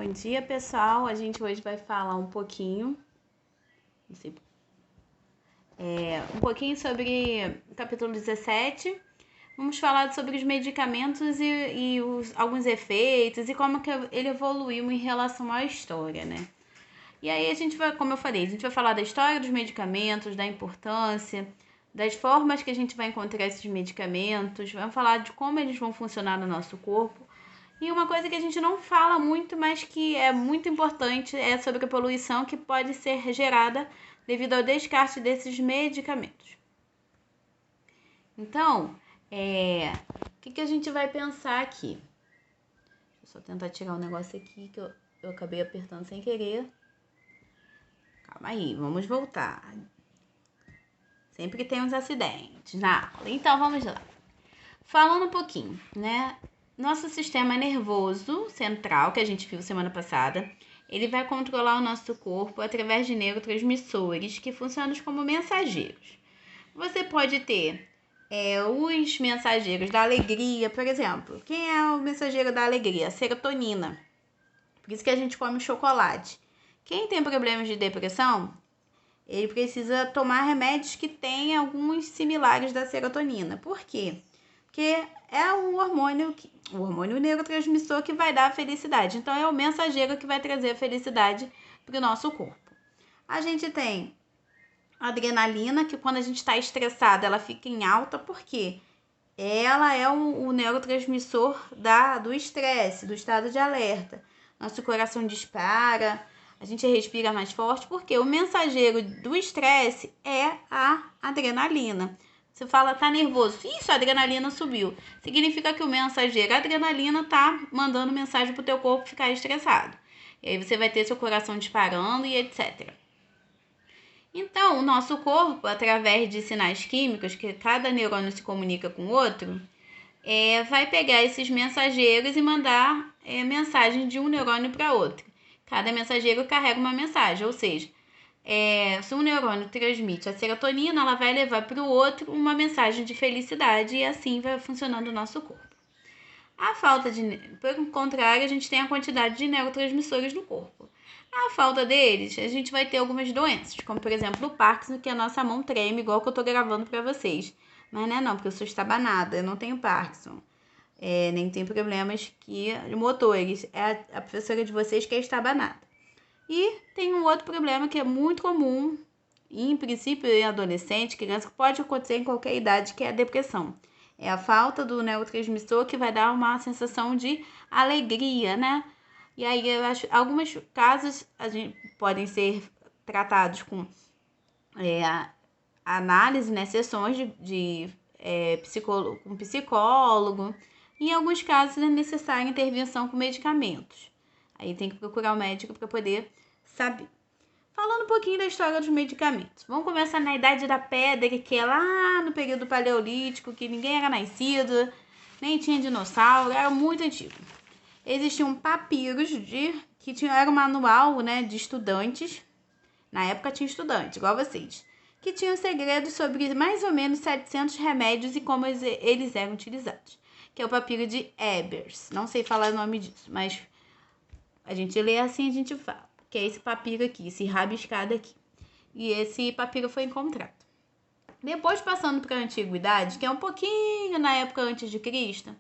Bom dia, pessoal. A gente hoje vai falar um pouquinho, sobre o capítulo 17. Vamos falar sobre os medicamentos e alguns efeitos e como que ele evoluiu em relação à história, né? E aí a gente vai, como eu falei, a gente vai falar da história dos medicamentos, da importância, das formas que a gente vai encontrar esses medicamentos, vamos falar de como eles vão funcionar no nosso corpo. E uma coisa que a gente não fala muito, mas que é muito importante, é sobre a poluição que pode ser gerada devido ao descarte desses medicamentos. Então, o que a gente vai pensar aqui? Deixa eu só tentar tirar um negócio aqui que eu acabei apertando sem querer. Calma aí, vamos voltar. Sempre que tem uns acidentes na aula. Então, vamos lá. Falando um pouquinho, né? Nosso sistema nervoso central, que a gente viu semana passada, ele vai controlar o nosso corpo através de neurotransmissores que funcionam como mensageiros. Você pode ter os mensageiros da alegria, por exemplo. Quem é o mensageiro da alegria? A serotonina. Por isso que a gente come chocolate. Quem tem problemas de depressão, ele precisa tomar remédios que têm alguns similares da serotonina. Por quê? Porque é o hormônio neurotransmissor que vai dar a felicidade. Então, é o mensageiro que vai trazer a felicidade para o nosso corpo. A gente tem a adrenalina, que quando a gente está estressada, ela fica em alta, porque ela é o neurotransmissor do estresse, do estado de alerta. Nosso coração dispara, a gente respira mais forte, porque o mensageiro do estresse é a adrenalina. Você fala, tá nervoso. Isso, a adrenalina subiu. Significa que o mensageiro, a adrenalina, tá mandando mensagem pro teu corpo ficar estressado. E aí você vai ter seu coração disparando e etc. Então, o nosso corpo, através de sinais químicos, que cada neurônio se comunica com o outro, vai pegar esses mensageiros e mandar mensagem de um neurônio para outro. Cada mensageiro carrega uma mensagem, ou seja, se um neurônio transmite a serotonina, ela vai levar para o outro uma mensagem de felicidade e assim vai funcionando o nosso corpo. Por contrário, a gente tem a quantidade de neurotransmissores no corpo. A falta deles, a gente vai ter algumas doenças, como por exemplo o Parkinson, que a nossa mão treme, igual que eu tô gravando para vocês. Mas não, porque eu sou estabanada, eu não tenho Parkinson. Nem tenho problemas motores. É a professora de vocês que é estabanada. E tem um outro problema que é muito comum, em princípio em adolescente, criança, que pode acontecer em qualquer idade, que é a depressão. É a falta do neurotransmissor que vai dar uma sensação de alegria, né? E aí, alguns casos podem ser tratados com análise, né? Sessões com psicólogo. Em alguns casos, é necessária intervenção com medicamentos. Aí tem que procurar o médico para poder saber. Falando um pouquinho da história dos medicamentos. Vamos começar na Idade da Pedra, que é lá no período paleolítico, que ninguém era nascido, nem tinha dinossauro, era muito antigo. Existiam papiros era um manual, né, de estudantes. Na época tinha estudantes, igual vocês, que tinham segredos sobre mais ou menos 700 remédios e como eles eram utilizados. Que é o papiro de Ebers. Não sei falar o nome disso, mas a gente lê assim, a gente fala. Que é esse papiro aqui, esse rabiscado aqui. E esse papiro foi encontrado. Depois, passando para a Antiguidade, que é um pouquinho na época antes de Cristo,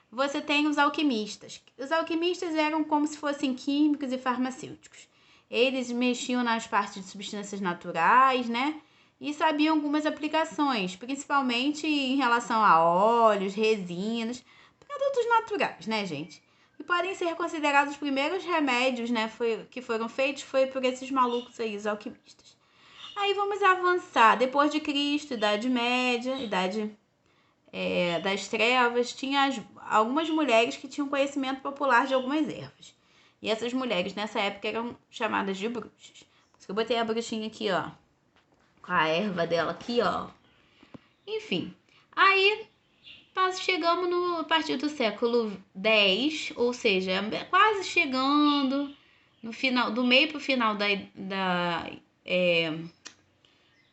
você tem os alquimistas. Os alquimistas eram como se fossem químicos e farmacêuticos. Eles mexiam nas partes de substâncias naturais, né? E sabiam algumas aplicações, principalmente em relação a óleos, resinas, produtos naturais, né, gente? E podem ser considerados os primeiros remédios, né, que foram feitos por esses malucos aí, os alquimistas. Aí vamos avançar. Depois de Cristo, Idade Média, Idade das Trevas, tinha algumas mulheres que tinham conhecimento popular de algumas ervas. E essas mulheres, nessa época, eram chamadas de bruxas. Por isso que eu botei a bruxinha aqui, ó, com a erva dela aqui, ó. Enfim, aí chegamos a partir do século X, ou seja, quase chegando no final, do meio para o final da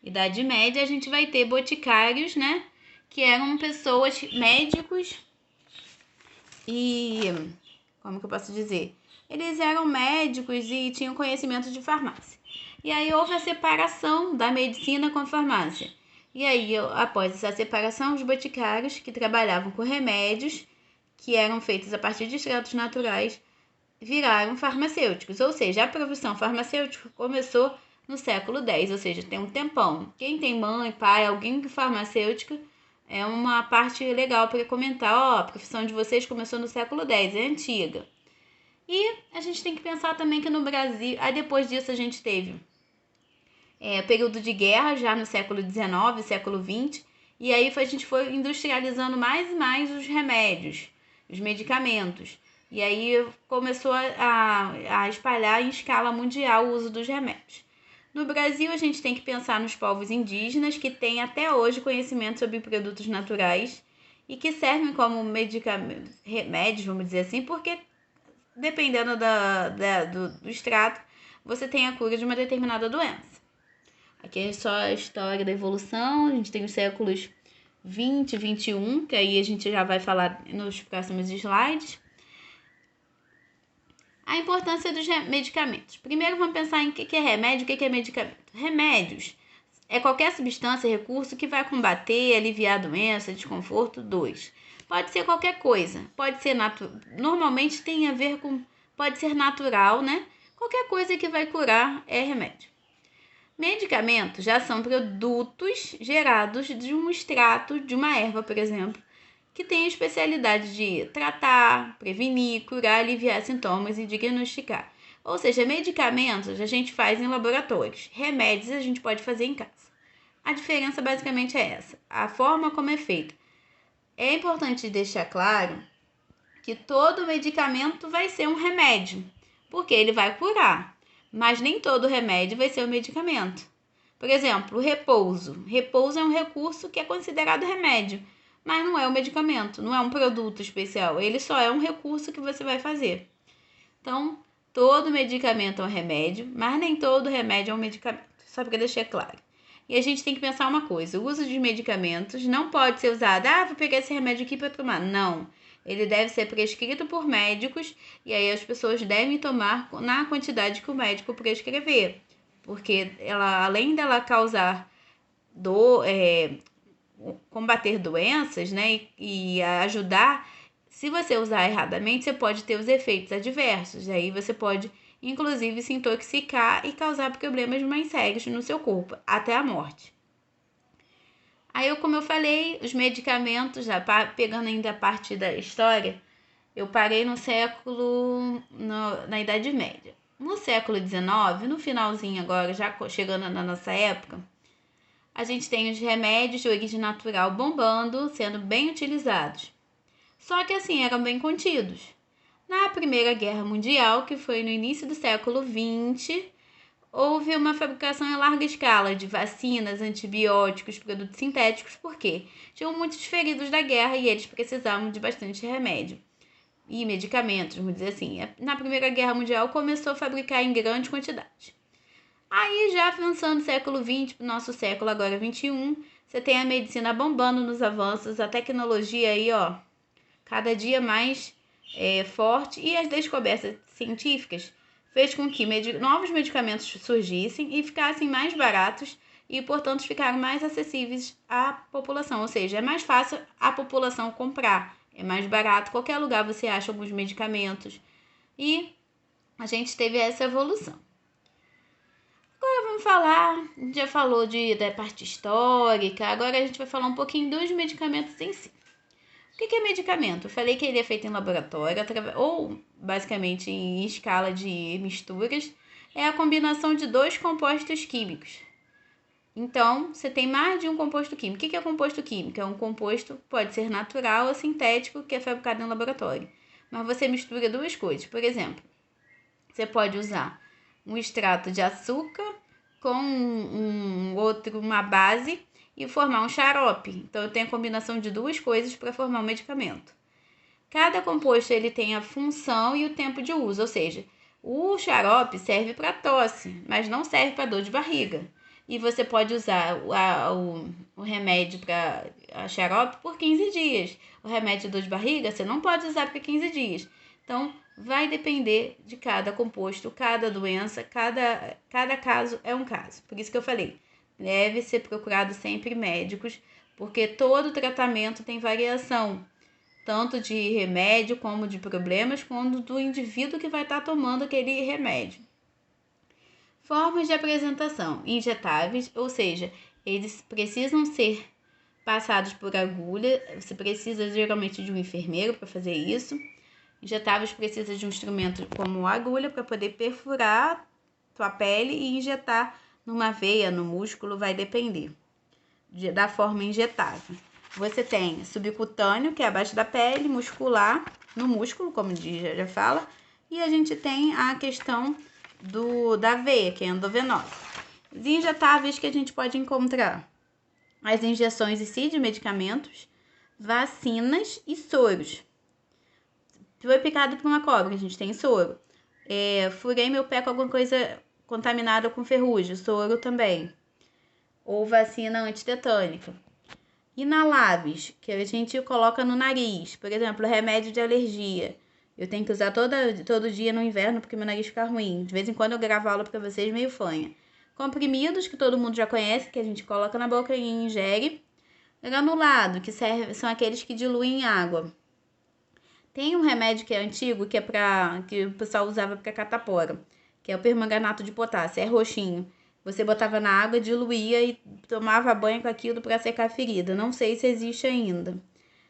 Idade Média, a gente vai ter boticários, né? Que eram pessoas, médicos e, como que eu posso dizer? eles eram médicos e tinham conhecimento de farmácia. E aí houve a separação da medicina com a farmácia. E aí, após essa separação, os boticários, que trabalhavam com remédios, que eram feitos a partir de extratos naturais, viraram farmacêuticos. Ou seja, a profissão farmacêutica começou no século X, ou seja, tem um tempão. Quem tem mãe, pai, alguém farmacêutico, é uma parte legal para comentar. A profissão de vocês começou no século X, é antiga. E a gente tem que pensar também que no Brasil, aí depois disso a gente teve período de guerra, já no século XIX, século XX, e aí a gente foi industrializando mais e mais os remédios, os medicamentos. E aí começou a espalhar em escala mundial o uso dos remédios. No Brasil, a gente tem que pensar nos povos indígenas, que têm até hoje conhecimento sobre produtos naturais e que servem como medicamentos, remédios, vamos dizer assim, porque dependendo do extrato, você tem a cura de uma determinada doença. Aqui é só a história da evolução, a gente tem os séculos 20 e 21, que aí a gente já vai falar nos próximos slides. A importância dos medicamentos. Primeiro vamos pensar em o que é remédio e o que é medicamento. Remédios é qualquer substância, recurso que vai combater, aliviar a doença, desconforto. 2. Pode ser qualquer coisa. Pode ser normalmente tem a ver com... Pode ser natural, né? Qualquer coisa que vai curar é remédio. Medicamentos já são produtos gerados de um extrato de uma erva, por exemplo, que tem a especialidade de tratar, prevenir, curar, aliviar sintomas e diagnosticar. Ou seja, medicamentos a gente faz em laboratórios, remédios a gente pode fazer em casa. A diferença basicamente é essa, a forma como é feita. É importante deixar claro que todo medicamento vai ser um remédio, porque ele vai curar, mas nem todo remédio vai ser um medicamento. Por exemplo, o repouso. Repouso é um recurso que é considerado remédio, mas não é um medicamento, não é um produto especial, ele só é um recurso que você vai fazer. Então, todo medicamento é um remédio, mas nem todo remédio é um medicamento, só para deixar claro. E a gente tem que pensar uma coisa, o uso de medicamentos não pode ser usado, vou pegar esse remédio aqui para tomar. Não, ele deve ser prescrito por médicos e aí as pessoas devem tomar na quantidade que o médico prescrever, porque ela, além dela causar combater doenças, né, e ajudar, se você usar erradamente, você pode ter os efeitos adversos. Aí você pode, inclusive, se intoxicar e causar problemas mais sérios no seu corpo, até a morte. Aí, como eu falei, os medicamentos, já pegando ainda a parte da história, eu parei no século, na Idade Média. No século XIX, no finalzinho agora, já chegando na nossa época, a gente tem os remédios de origem natural bombando, sendo bem utilizados. Só que assim, eram bem contidos. Na Primeira Guerra Mundial, que foi no início do século XX, houve uma fabricação em larga escala de vacinas, antibióticos, produtos sintéticos, porque tinham muitos feridos da guerra e eles precisavam de bastante remédio e medicamentos, vamos dizer assim. Na Primeira Guerra Mundial começou a fabricar em grande quantidade. Aí, já avançando do século XX para o nosso século agora XXI, você tem a medicina bombando nos avanços, a tecnologia aí, cada dia mais forte, e as descobertas científicas fez com que novos medicamentos surgissem e ficassem mais baratos e, portanto, ficaram mais acessíveis à população. Ou seja, é mais fácil a população comprar, é mais barato, qualquer lugar você acha alguns medicamentos. E a gente teve essa evolução. Agora vamos falar, a gente já falou da parte histórica, agora a gente vai falar um pouquinho dos medicamentos em si. O que é medicamento? Eu falei que ele é feito em laboratório, ou basicamente em escala de misturas, é a combinação de 2 compostos químicos. Então, você tem mais de um composto químico. O que é composto químico? É um composto, pode ser natural ou sintético, que é fabricado em laboratório. Mas você mistura 2 coisas. Por exemplo, você pode usar um extrato de açúcar com uma base e formar um xarope. Então, eu tenho a combinação de 2 coisas para formar um medicamento. Cada composto ele tem a função e o tempo de uso, ou seja, o xarope serve para tosse, mas não serve para dor de barriga. E você pode usar o remédio para xarope por 15 dias. O remédio de dor de barriga você não pode usar por 15 dias. Então, vai depender de cada composto, cada doença, cada caso é um caso. Por isso que eu falei, deve ser procurado sempre médicos, porque todo tratamento tem variação, tanto de remédio como de problemas, quanto do indivíduo que vai estar tomando aquele remédio. Formas de apresentação: injetáveis, ou seja, eles precisam ser passados por agulha, você precisa geralmente de um enfermeiro para fazer isso. Injetáveis precisa de um instrumento como a agulha para poder perfurar tua pele e injetar numa veia, no músculo, vai depender da forma injetável. Você tem subcutâneo, que é abaixo da pele, muscular, no músculo, como já fala, e a gente tem a questão da veia, que é endovenosa. Os injetáveis que a gente pode encontrar: as injeções em si de medicamentos, vacinas e soros. Foi picado por uma cobra, a gente tem soro. Furei meu pé com alguma coisa contaminada com ferrugem, soro também. Ou vacina antitetânica. Inaláveis, que a gente coloca no nariz. Por exemplo, remédio de alergia. Eu tenho que usar todo dia no inverno porque meu nariz fica ruim. De vez em quando eu gravo aula para vocês meio fanha. Comprimidos, que todo mundo já conhece, que a gente coloca na boca e ingere. Granulado, que são aqueles que diluem em água. Tem um remédio que é antigo, que o pessoal usava para catapora, que é o permanganato de potássio, é roxinho. Você botava na água, diluía e tomava banho com aquilo para secar a ferida. Não sei se existe ainda.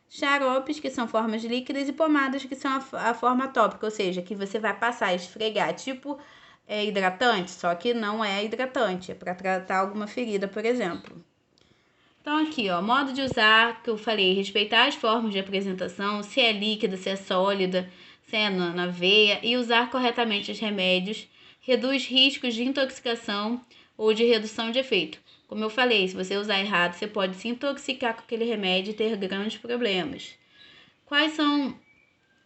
Xaropes, que são formas líquidas, e pomadas, que são a forma tópica, ou seja, que você vai passar, esfregar, tipo hidratante, só que não é hidratante, é para tratar alguma ferida, por exemplo. Então aqui, modo de usar, que eu falei, respeitar as formas de apresentação, se é líquida, se é sólida, se é na veia, e usar corretamente os remédios, reduz riscos de intoxicação ou de redução de efeito. Como eu falei, se você usar errado, você pode se intoxicar com aquele remédio e ter grandes problemas. Quais são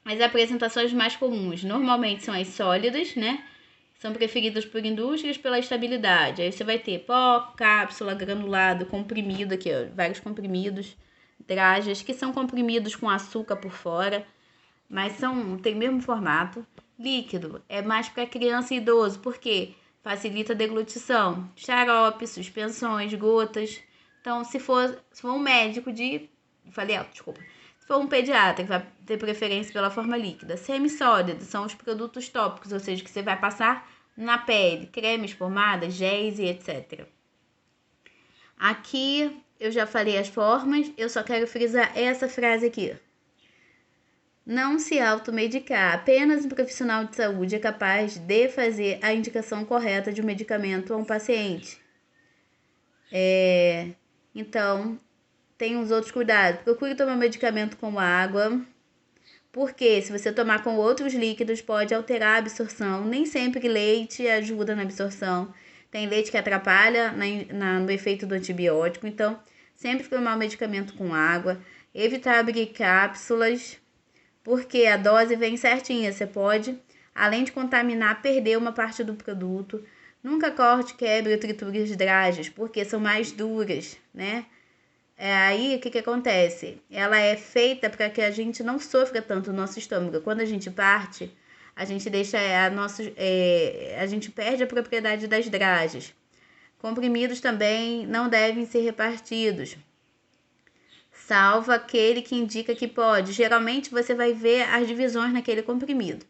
as apresentações mais comuns? Normalmente são as sólidas, né? São preferidas por indústrias pela estabilidade. Aí você vai ter pó, cápsula, granulado, comprimido, aqui, vários comprimidos, dragas, que são comprimidos com açúcar por fora, mas tem o mesmo formato. Líquido é mais para criança e idoso, porque facilita a deglutição. Xarope, suspensões, gotas. Então, se for um médico se for um pediatra, que vai ter preferência pela forma líquida. Semissólidos são os produtos tópicos, ou seja, que você vai passar na pele, cremes, pomadas, géis e etc. Aqui eu já falei as formas, eu só quero frisar essa frase aqui. Não se automedicar, apenas um profissional de saúde é capaz de fazer a indicação correta de um medicamento a um paciente. Então, tem uns outros cuidados. Procure tomar medicamento com água, porque se você tomar com outros líquidos pode alterar a absorção. Nem sempre leite ajuda na absorção. Tem leite que atrapalha no efeito do antibiótico. Então, sempre tomar o medicamento com água. Evitar abrir cápsulas, porque a dose vem certinha. Você pode, além de contaminar, perder uma parte do produto. Nunca corte, quebre ou triture as dragas, porque são mais duras, né? Aí, o que acontece? Ela é feita para que a gente não sofra tanto o nosso estômago. Quando a gente parte, a gente deixa a gente perde a propriedade das dragas. Comprimidos também não devem ser repartidos, salvo aquele que indica que pode. Geralmente, você vai ver as divisões naquele comprimido.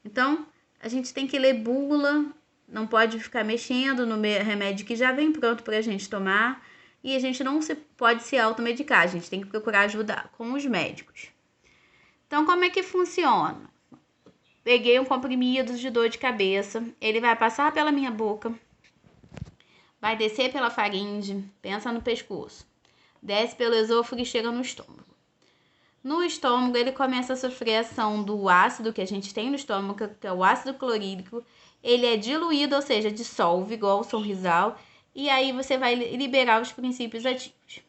Então, a gente tem que ler bula, não pode ficar mexendo no remédio que já vem pronto para a gente tomar. E a gente não pode se automedicar, a gente tem que procurar ajuda com os médicos. Então, como é que funciona? Peguei um comprimido de dor de cabeça, ele vai passar pela minha boca, vai descer pela faringe, pensa no pescoço, desce pelo esôfago e chega no estômago. No estômago, ele começa a sofrer a ação do ácido que a gente tem no estômago, que é o ácido clorídrico. Ele é diluído, ou seja, dissolve, igual o Sorrisal. E aí você vai liberar os princípios ativos,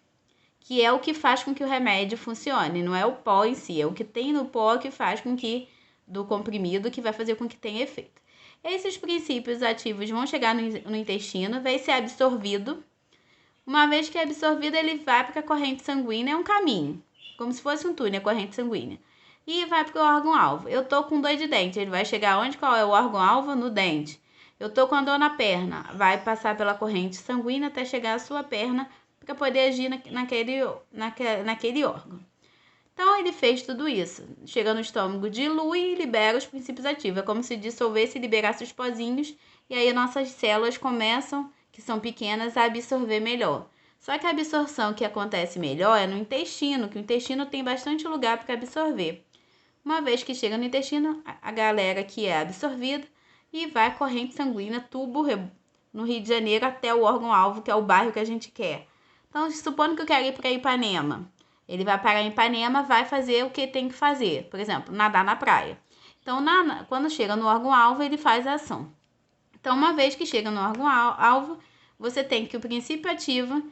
que é o que faz com que o remédio funcione. Não é o pó em si, é o que tem no pó que faz com que, do comprimido, que vai fazer com que tenha efeito. Esses princípios ativos vão chegar no intestino, vai ser absorvido. Uma vez que é absorvido, ele vai para a corrente sanguínea, é um caminho, como se fosse um túnel, a corrente sanguínea. e vai para o órgão-alvo. Eu tô com dor de dente, ele vai chegar onde? Qual é o órgão-alvo? No dente. Eu tô com a dor na perna, vai passar pela corrente sanguínea até chegar à sua perna para poder agir naquele órgão. Então, ele fez tudo isso. Chega no estômago, dilui e libera os princípios ativos. É como se dissolvesse e liberasse os pozinhos, e aí nossas células começam, que são pequenas, a absorver melhor. Só que a absorção que acontece melhor é no intestino, que o intestino tem bastante lugar para absorver. Uma vez que chega no intestino, a galera que é absorvida e vai corrente sanguínea, tubo, no Rio de Janeiro, até o órgão-alvo, que é o bairro que a gente quer. Então, supondo que eu quero ir para Ipanema, ele vai parar em Ipanema, vai fazer o que tem que fazer. Por exemplo, nadar na praia. Então, quando chega no órgão-alvo, ele faz a ação. Então, uma vez que chega no órgão-alvo, você tem que o princípio ativo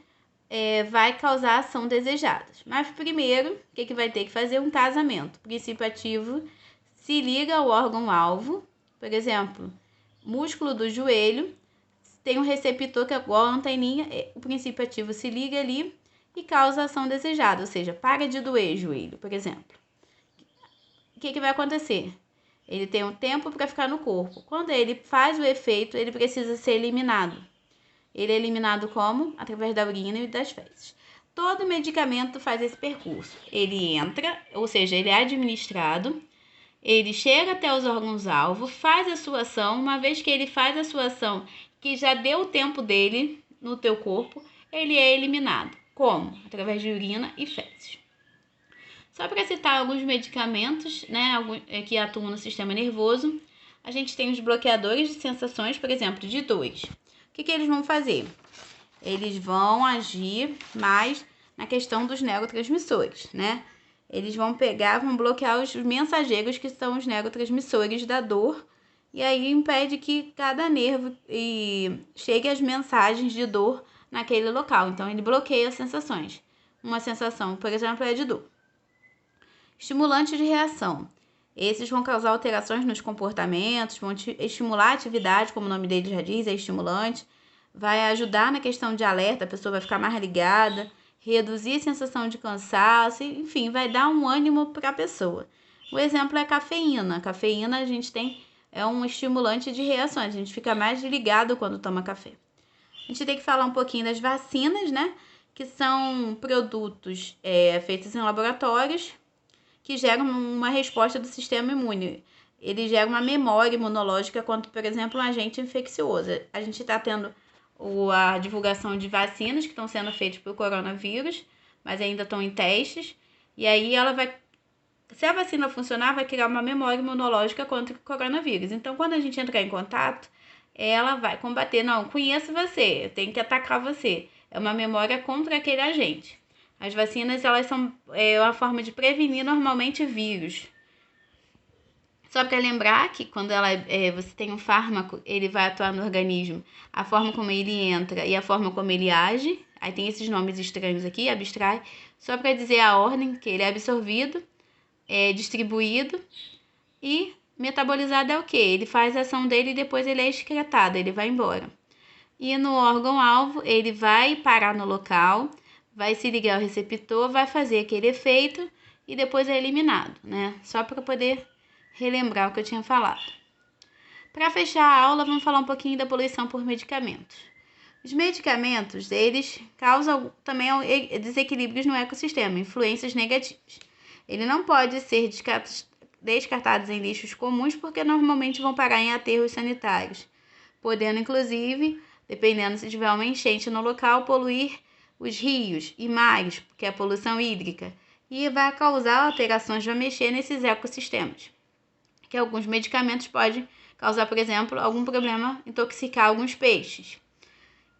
vai causar a ação desejada. Mas primeiro, o que vai ter que fazer? Um casamento. O princípio ativo se liga ao órgão-alvo, por exemplo, músculo do joelho, tem um receptor que é igual a anteninha, o princípio ativo se liga ali e causa a ação desejada, ou seja, para de doer o joelho, por exemplo. O que vai acontecer? Ele tem um tempo para ficar no corpo. Quando ele faz o efeito, ele precisa ser eliminado. Ele é eliminado como? Através da urina e das fezes. Todo medicamento faz esse percurso. Ele entra, ou seja, ele é administrado, ele chega até os órgãos-alvo, faz a sua ação. Uma vez que ele faz a sua ação, que já deu o tempo dele no teu corpo, ele é eliminado. Como? Através de urina e fezes. Só para citar alguns medicamentos, né, que atuam no sistema nervoso, a gente tem os bloqueadores de sensações, por exemplo, de dores. O que eles vão fazer? Eles vão agir mais na questão dos neurotransmissores, né? Eles vão bloquear os mensageiros que são os neurotransmissores da dor, e aí impede que cada nervo chegue as mensagens de dor naquele local. Então, ele bloqueia as sensações. Uma sensação, por exemplo, é de dor. Estimulantes de reação. Esses vão causar alterações nos comportamentos, vão estimular a atividade, como o nome dele já diz, é estimulante. Vai ajudar na questão de alerta, a pessoa vai ficar mais ligada, reduzir a sensação de cansaço, enfim, vai dar um ânimo para a pessoa. O exemplo é a cafeína. A cafeína é um estimulante de reações, a gente fica mais ligado quando toma café. A gente tem que falar um pouquinho das vacinas, né? Que são produtos feitos em laboratórios que geram uma resposta do sistema imune. Ele gera uma memória imunológica contra, por exemplo, um agente infeccioso. A gente está tendo a divulgação de vacinas que estão sendo feitas para o coronavírus, mas ainda estão em testes. E aí se a vacina funcionar, vai criar uma memória imunológica contra o coronavírus. Então, quando a gente entrar em contato, ela vai combater. Não, conheço você, eu tenho que atacar você. É uma memória contra aquele agente. As vacinas, elas são uma forma de prevenir normalmente vírus. Só para lembrar que quando você tem um fármaco, ele vai atuar no organismo, a forma como ele entra e a forma como ele age. Aí tem esses nomes estranhos aqui, abstrai. Só para dizer a ordem que ele é absorvido, é distribuído e metabolizado é o quê? Ele faz a ação dele e depois ele é excretado, ele vai embora. E no órgão-alvo, ele vai parar no local, vai se ligar ao receptor, vai fazer aquele efeito e depois é eliminado, né? Só para poder relembrar o que eu tinha falado. Para fechar a aula, vamos falar um pouquinho da poluição por medicamentos. Os medicamentos, eles causam também desequilíbrios no ecossistema, influências negativas. Ele não pode ser descartados em lixos comuns porque normalmente vão parar em aterros sanitários, podendo inclusive, dependendo se tiver uma enchente no local, poluir os rios e mares, que é a poluição hídrica, e vai causar alterações, vai mexer nesses ecossistemas. Que alguns medicamentos podem causar, por exemplo, algum problema, intoxicar alguns peixes.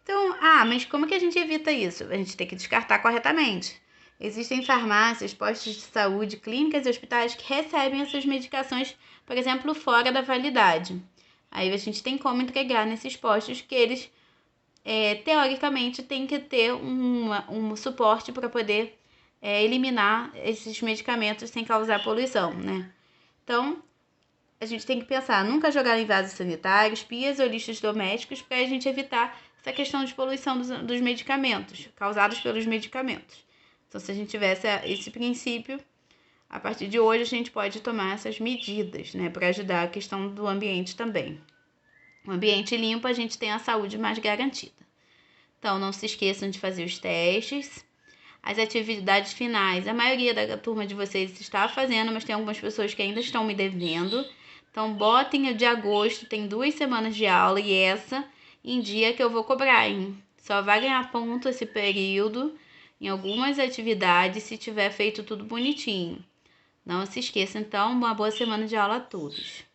Então, mas como que a gente evita isso? A gente tem que descartar corretamente. Existem farmácias, postos de saúde, clínicas e hospitais que recebem essas medicações, por exemplo, fora da validade. Aí a gente tem como entregar nesses postos que eles, teoricamente, têm que ter um suporte para poder eliminar esses medicamentos sem causar poluição, né? Então, a gente tem que pensar, nunca jogar em vasos sanitários, pias ou lixos domésticos para a gente evitar essa questão de poluição dos medicamentos, causados pelos medicamentos. Então, se a gente tivesse esse princípio, a partir de hoje a gente pode tomar essas medidas, né, para ajudar a questão do ambiente também. Um ambiente limpo, a gente tem a saúde mais garantida. Então, não se esqueçam de fazer os testes. As atividades finais, a maioria da turma de vocês está fazendo, mas tem algumas pessoas que ainda estão me devendo. Então, botem o de agosto, tem 2 semanas de aula e essa em dia que eu vou cobrar, hein? Só vai ganhar ponto esse período em algumas atividades se tiver feito tudo bonitinho. Não se esqueça, então, uma boa semana de aula a todos.